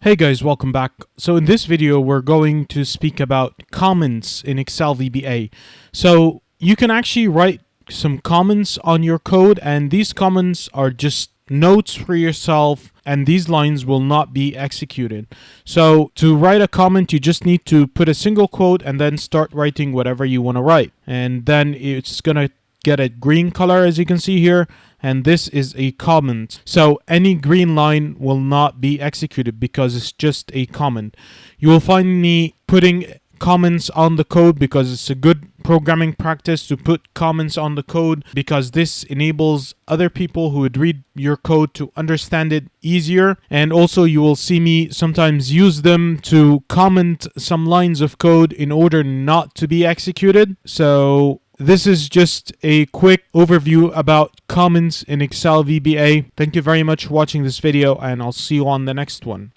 Hey guys, welcome back. So in this video, we're going to speak about comments in Excel VBA. So you can actually write some comments on your code, and these comments are just notes for yourself, and these lines will not be executed. So to write a comment, you just need to put a single quote and then start writing whatever you want to write. And then it's going to get a green color, as you can see here, and this is a comment. So any green line will not be executed because it's just a comment. You will find me putting comments on the code because it's a good programming practice to put comments on the code, because this enables other people who would read your code to understand it easier. And also you will see me sometimes use them to comment some lines of code in order not to be executed. So this is just a quick overview about comments in Excel VBA. Thank you very much for watching this video, and I'll see you on the next one.